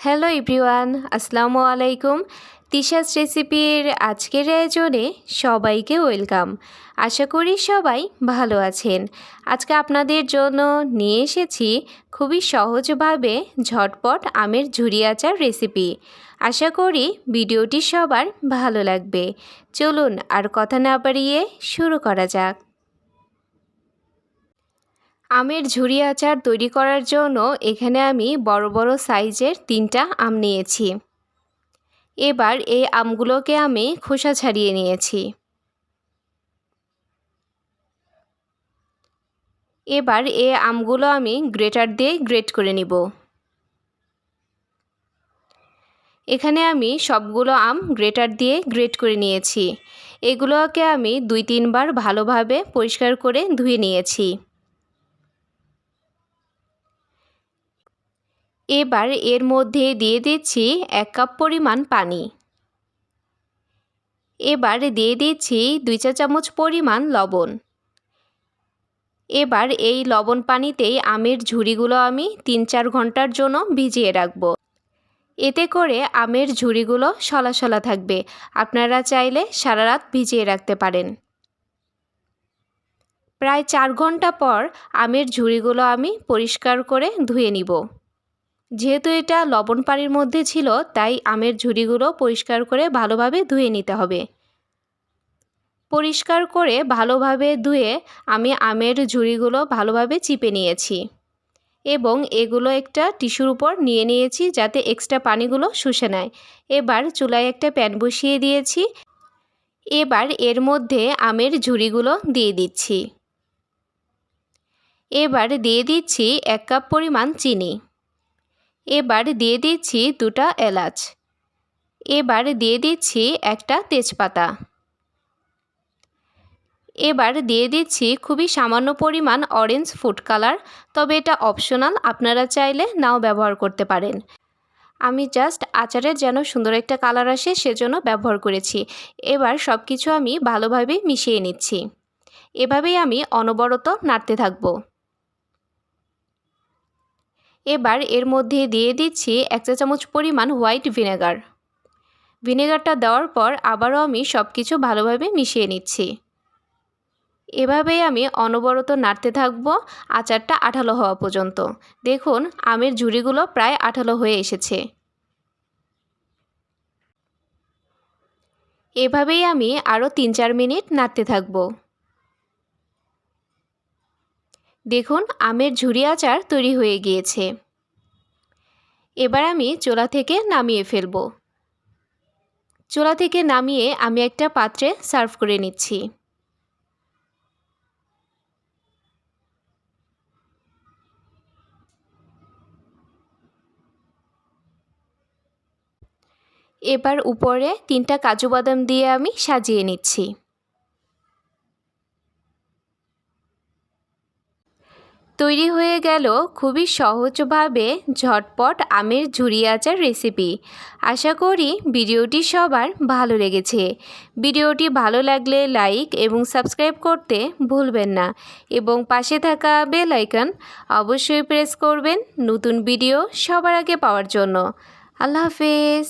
Hello everyone, আসসালামু আলাইকুম। তিশাস রেসিপির আজকের আয়োজনে সবাইকে ওয়েলকাম। আশা করি সবাই ভালো আছেন। আজকে আপনাদের জন্য নিয়ে এসেছি খুবই সহজভাবে ঝটপট আমের ঝুরি আচার রেসিপি। আশা করি ভিডিওটি সবার ভালো লাগবে। চলুন আর কথা না বাড়িয়ে শুরু করা যাক। আমের ঝুরি আচার তৈরি করার জন্য এখানে আমি বড় বড় সাইজের 3টা আম নিয়েছি। এবার এই আমগুলোকে আমি খোসা ছাড়িয়ে নিয়েছি। এবার এই আমগুলো আমি গ্রেটার দিয়ে গ্রেট করে নিব। এখানে আমি সবগুলো আম গ্রেটার দিয়ে গ্রেট করে নিয়েছি। এগুলোকে আমি 2-3 বার ভালোভাবে পরিষ্কার করে ধুয়ে নিয়েছি। এবার এর মধ্যে দিয়ে দিচ্ছি 1 কাপ পরিমাণ পানি। এবার দিয়ে দিচ্ছি 2 চা চামচ পরিমাণ লবণ। এবার এই লবণ পানিতেই আমের ঝুরিগুলো আমি 3-4 ঘন্টার জন্য ভিজিয়ে রাখব। এতে করে আমের ঝুরিগুলো শলা শলা থাকবে। আপনারা চাইলে সারা রাত ভিজিয়ে রাখতে পারেন। প্রায় 4 ঘন্টা পর আমের ঝুরিগুলো আমি পরিষ্কার করে ধুয়ে নিব। যেহেতু এটা লবণ পানির মধ্যে ছিল, তাই আমের ঝুরিগুলো পরিষ্কার করে ভালোভাবে ধুয়ে নিতে হবে। পরিষ্কার করে ভালোভাবে ধুয়ে আমি আমের ঝুরিগুলো ভালোভাবে চিপে নিয়েছি এবং এগুলো একটা টিস্যুর উপর নিয়ে নিয়েছি যাতে এক্সট্রা পানিগুলো শুষে নেয়। এবার চুলায় একটা প্যান বসিয়ে দিয়েছি। এবার এর মধ্যে আমের ঝুরিগুলো দিয়ে দিচ্ছি। এবার দিয়ে দিচ্ছি 1 কাপ পরিমাণ চিনি। এবার দিয়ে দিচ্ছি 2টা এলাচ। এবার দিয়ে দিচ্ছি একটা তেজপাতা। এবার দিয়ে দিচ্ছি খুবই সামান্য পরিমাণ অরেঞ্জ ফুড কালার, তবে এটা অপশনাল, আপনারা চাইলে নাও ব্যবহার করতে পারেন। আমি জাস্ট আচারের যেন সুন্দর একটা কালার আসে সেজন্য ব্যবহার করেছি। এবার সব কিছু আমি ভালোভাবে মিশিয়ে নিচ্ছি। এভাবেই আমি অনবরত নাড়তে থাকব। এবার এর মধ্যে দিয়ে দিচ্ছি 1 চা চামচ পরিমাণ হোয়াইট ভিনেগার। ভিনেগারটা দেওয়ার পর আবারও আমি সব কিছু ভালোভাবে মিশিয়ে নিচ্ছি। এভাবেই আমি অনবরত নাড়তে থাকব আচারটা আঠালো হওয়া পর্যন্ত। দেখুন আমের ঝুরিগুলো প্রায় আঠালো হয়ে এসেছে। এভাবেই আমি আরও 3-4 মিনিট নাড়তে থাকব। দেখুন আমের ঝুরি আচার তৈরি হয়ে গিয়েছে। এবার আমি চুলা থেকে নামিয়ে ফেলব। চুলা থেকে নামিয়ে আমি একটা পাত্রে সার্ভ করে নিচ্ছি। এবার উপরে 3টা কাজু বাদাম দিয়ে আমি সাজিয়ে নিচ্ছি। তৈরি হয়ে গেল খুবই সহজভাবে ঝটপট আমের ঝুরি আচার রেসিপি। আশা করি ভিডিওটি সবার ভালো লেগেছে। ভিডিওটি ভালো লাগলে লাইক এবং সাবস্ক্রাইব করতে ভুলবেন না এবং পাশে থাকা বেল আইকন অবশ্যই প্রেস করবেন নতুন ভিডিও সবার আগে পাওয়ার জন্য। আল্লাহ হাফেজ।